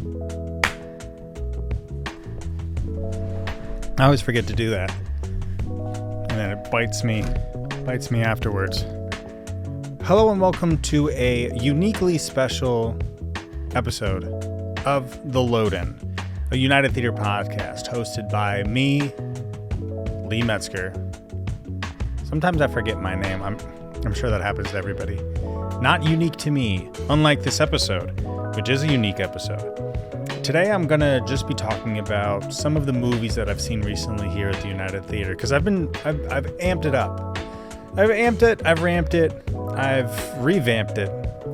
I always forget to do that, and then it bites me afterwards. Hello and welcome to a uniquely special episode of The Load-In, a United Theater podcast hosted by me, Lee Metzger. Sometimes I forget my name. I'm sure that happens to everybody. Not unique to me, unlike this episode, which is a unique episode. Today I'm going to just be talking about some of the movies that I've seen recently here at the United Theater, because I've amped it up. I've amped it, I've ramped it, I've revamped it,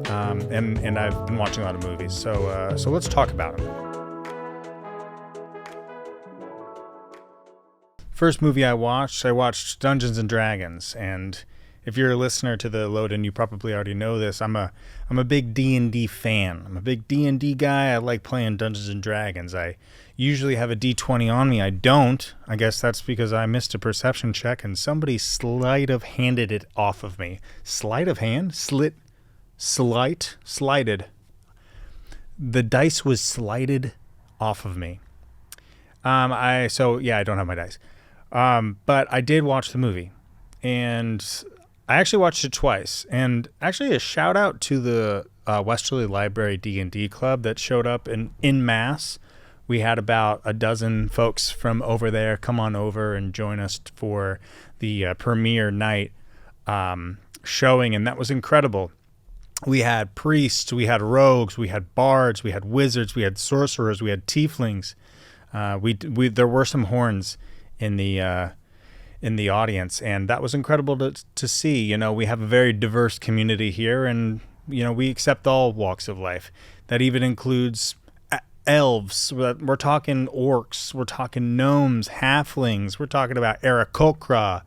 and I've been watching a lot of movies. So let's talk about them. First movie I watched Dungeons and Dragons, and if you're a listener to the Load-In, you probably already know this. I'm a big D&D fan. I'm a big D&D guy. I like playing Dungeons and Dragons. I usually have a D20 on me. I don't. I guess that's because I missed a perception check and somebody sleight of handed it off of me. Sleight of hand? Slided. The dice was slided off of me. I don't have my dice. But I did watch the movie, and I actually watched it twice. And actually a shout out to the Westerly Library D&D Club that showed up in mass. We had about a dozen folks from over there come on over and join us for the premiere night showing, and that was incredible. We had priests, we had rogues, we had bards, we had wizards, we had sorcerers, we had tieflings. There were some horns in the audience, and that was incredible to see. You know, we have a very diverse community here, and you know, we accept all walks of life. That even includes elves. We're talking orcs, we're talking gnomes, halflings, we're talking about Aarakocra,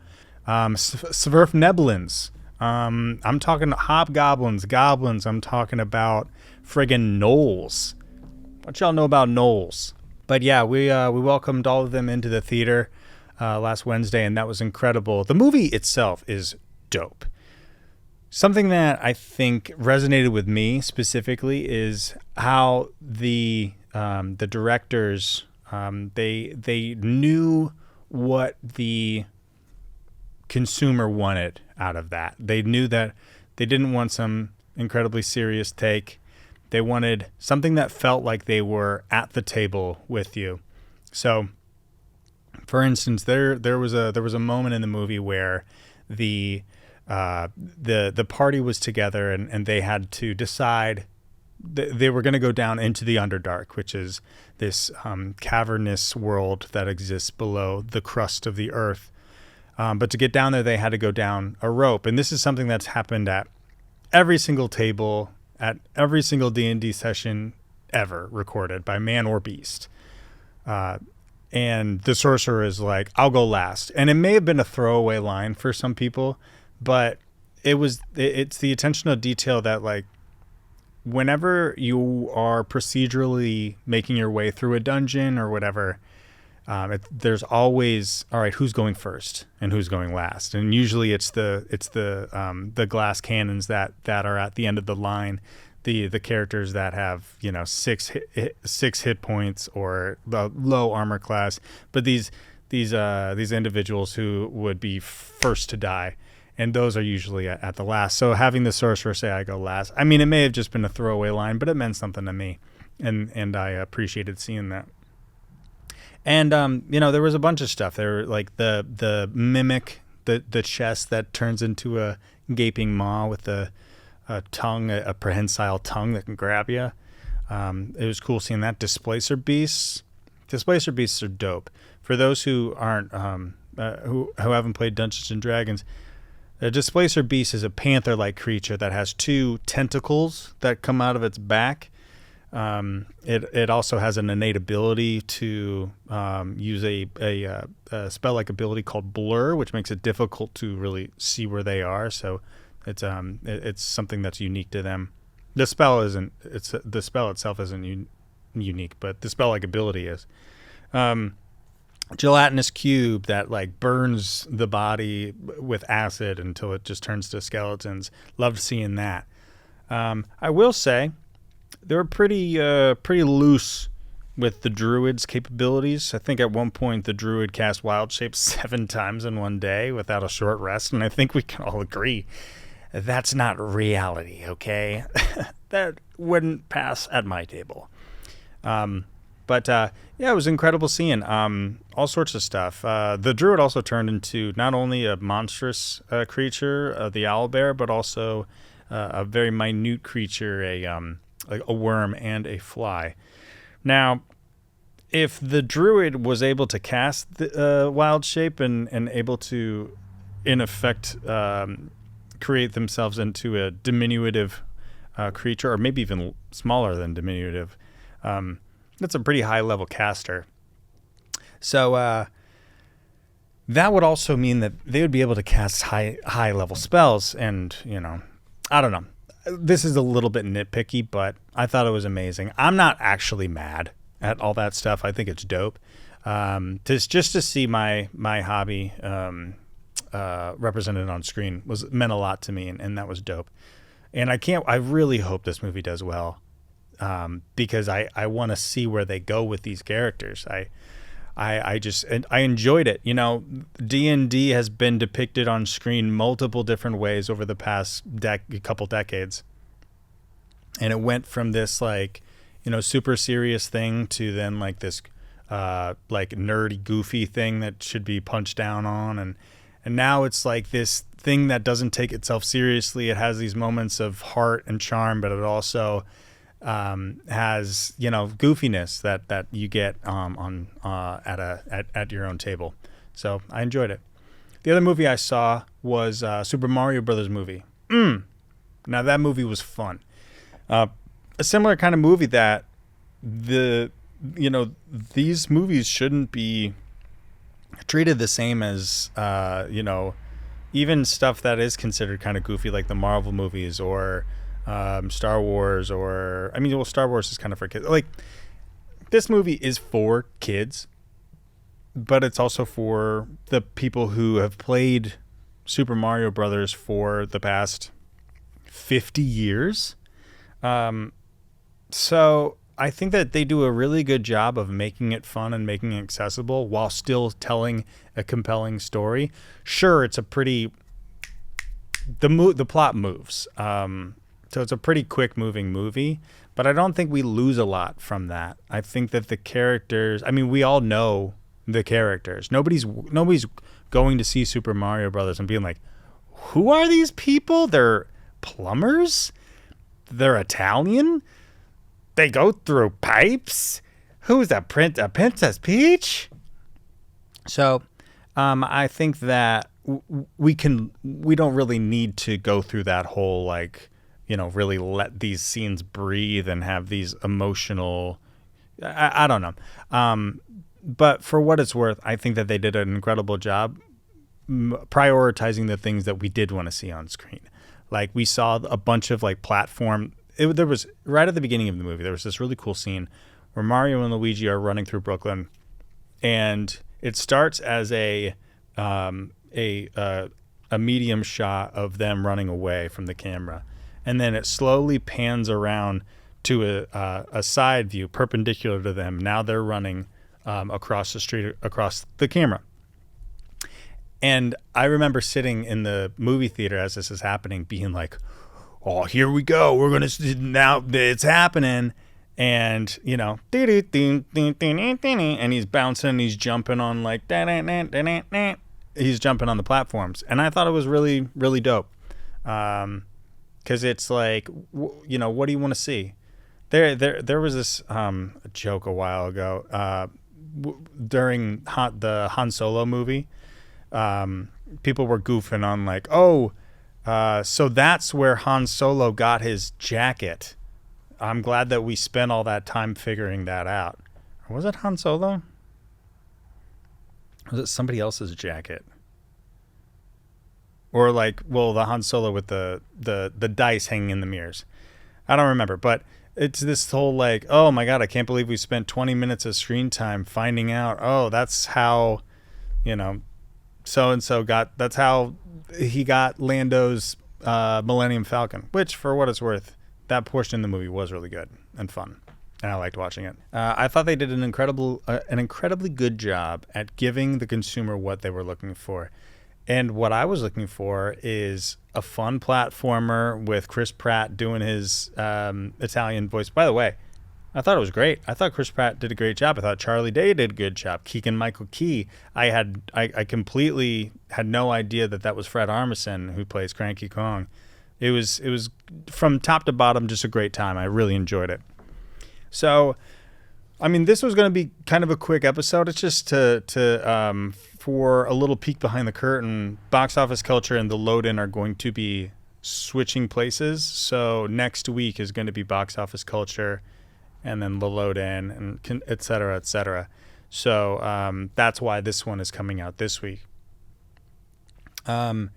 Svirfneblins. I'm talking hobgoblins, goblins. I'm talking about friggin' gnolls. What y'all know about gnolls? But yeah, we welcomed all of them into the theater last Wednesday, and that was incredible. The movie itself is dope. Something that I think resonated with me specifically is how the directors they knew what the consumer wanted out of that. They knew that they didn't want some incredibly serious take. They wanted something that felt like they were at the table with you. So, for instance, there was a moment in the movie where the party was together and they had to decide they were going to go down into the Underdark, which is this cavernous world that exists below the crust of the earth. But to get down there, they had to go down a rope, and this is something that's happened at every single table, at every single D&D session ever recorded by man or beast. And the sorcerer is like, I'll go last. And it may have been a throwaway line for some people, but it's the attention to detail that, like, whenever you are procedurally making your way through a dungeon or whatever, there's always, all right, who's going first and who's going last? And usually it's the glass cannons that are at the end of the line, the characters that have, you know, six hit points or the low armor class, but these individuals who would be first to die, and those are usually at the last. So having the sorcerer say, I go last, I mean, it may have just been a throwaway line, but it meant something to me, and I appreciated seeing that. And you know, there was a bunch of stuff. There were like the mimic, the chest that turns into a gaping maw with a tongue, a prehensile tongue that can grab you. It was cool seeing that. Displacer beasts are dope. For those who aren't who haven't played Dungeons and Dragons, a displacer beast is a panther-like creature that has two tentacles that come out of its back. It also has an innate ability to use a spell-like ability called Blur, which makes it difficult to really see where they are. So it's something that's unique to them. The spell itself isn't unique, but the spell-like ability is. Gelatinous cube that like burns the body with acid until it just turns to skeletons. Loved seeing that. I will say they were pretty loose with the druid's capabilities. I think at one point the druid cast wild shape 7 times in one day without a short rest, and I think we can all agree that's not reality, okay? That wouldn't pass at my table. But yeah, it was incredible seeing all sorts of stuff. The druid also turned into not only a monstrous creature, the owlbear, but also a very minute creature, like a worm and a fly. Now, if the druid was able to cast the wild shape and able to, in effect, create themselves into a diminutive creature, or maybe even smaller than diminutive, that's a pretty high level caster. So that would also mean that they would be able to cast high level spells. And, I don't know. This is a little bit nitpicky, but I thought it was amazing. I'm not actually mad at all that stuff. I think it's dope. Just to see my hobby represented on screen meant a lot to me, and that was dope. And I really hope this movie does well, because I want to see where they go with these characters. I enjoyed it. D&D has been depicted on screen multiple different ways over the past couple decades. And it went from this super serious thing to then this nerdy goofy thing that should be punched down on. And now it's like this thing that doesn't take itself seriously. It has these moments of heart and charm, but it also has goofiness that you get at your own table. So I enjoyed it. The other movie I saw was Super Mario Brothers movie. Now that movie was fun. A similar kind of movie that these movies shouldn't be treated the same as even stuff that is considered kind of goofy, like the Marvel movies or Star Wars, or Star Wars is kind of for kids. Like, this movie is for kids, but it's also for the people who have played Super Mario Brothers for the past 50 years. So I think that they do a really good job of making it fun and making it accessible while still telling a compelling story. Sure, it's a pretty the plot moves. So it's a pretty quick moving movie, but I don't think we lose a lot from that. I think that the characters, we all know the characters. Nobody's going to see Super Mario Brothers and being like, who are these people? They're plumbers? They're Italian? They go through pipes? Who's a Princess Peach? So I think that we don't really need to go through that whole really let these scenes breathe and have these emotional, I don't know. But for what it's worth, I think that they did an incredible job prioritizing the things that we did want to see on screen. Like, we saw a bunch of platform. There was, right at the beginning of the movie, there was this really cool scene where Mario and Luigi are running through Brooklyn, and it starts as a medium shot of them running away from the camera. And then it slowly pans around to a side view perpendicular to them. Now they're running across the street, across the camera. And I remember sitting in the movie theater as this is happening, being like, oh, here we go. We're going to, now it's happening. And, and he's bouncing, he's jumping on he's jumping on the platforms. And I thought it was really, really dope. Because it's like, what do you want to see? There was this joke a while ago during the Han Solo movie. People were goofing on so that's where Han Solo got his jacket. I'm glad that we spent all that time figuring that out. Or was it Han Solo? Was it somebody else's jacket? Or the Han Solo with the dice hanging in the mirrors. I don't remember, but it's this whole oh my God, I can't believe we spent 20 minutes of screen time finding out, that's how, so-and-so that's how he got Lando's Millennium Falcon, which, for what it's worth, that portion in the movie was really good and fun, and I liked watching it. I thought they did an incredibly good job at giving the consumer what they were looking for. And what I was looking for is a fun platformer with Chris Pratt doing his Italian voice. By the way, I thought it was great. I thought Chris Pratt did a great job. I thought Charlie Day did a good job. Keegan-Michael Key. I completely had no idea that was Fred Armisen who plays Cranky Kong. It was from top to bottom just a great time. I really enjoyed it. So, I mean, this was going to be kind of a quick episode. It's just for a little peek behind the curtain. Box Office Culture and the Load-In are going to be switching places. So next week is going to be Box Office Culture, and then the Load-In, and et cetera, et cetera. So that's why this one is coming out this week. In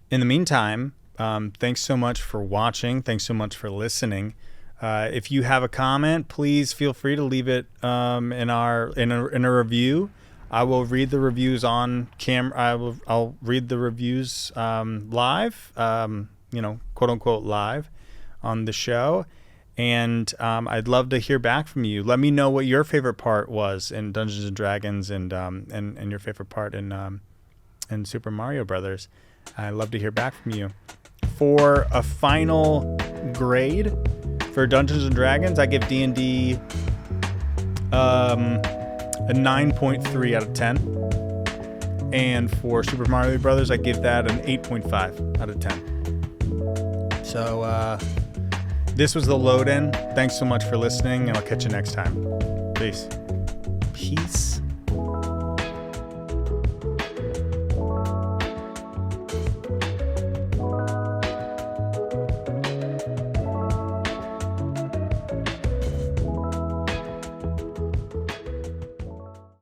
the meantime, thanks so much for watching. Thanks so much for listening. If you have a comment, please feel free to leave it in a review. I will read the reviews on camera. I'll read the reviews live, quote unquote live on the show. And I'd love to hear back from you. Let me know what your favorite part was in Dungeons and Dragons and your favorite part in Super Mario Brothers. I'd love to hear back from you. For a final grade for Dungeons and Dragons, I give D&D a 9.3 out of 10. And for Super Mario Brothers, I give that an 8.5 out of 10. So this was the Load-In. Thanks so much for listening, and I'll catch you next time. Peace.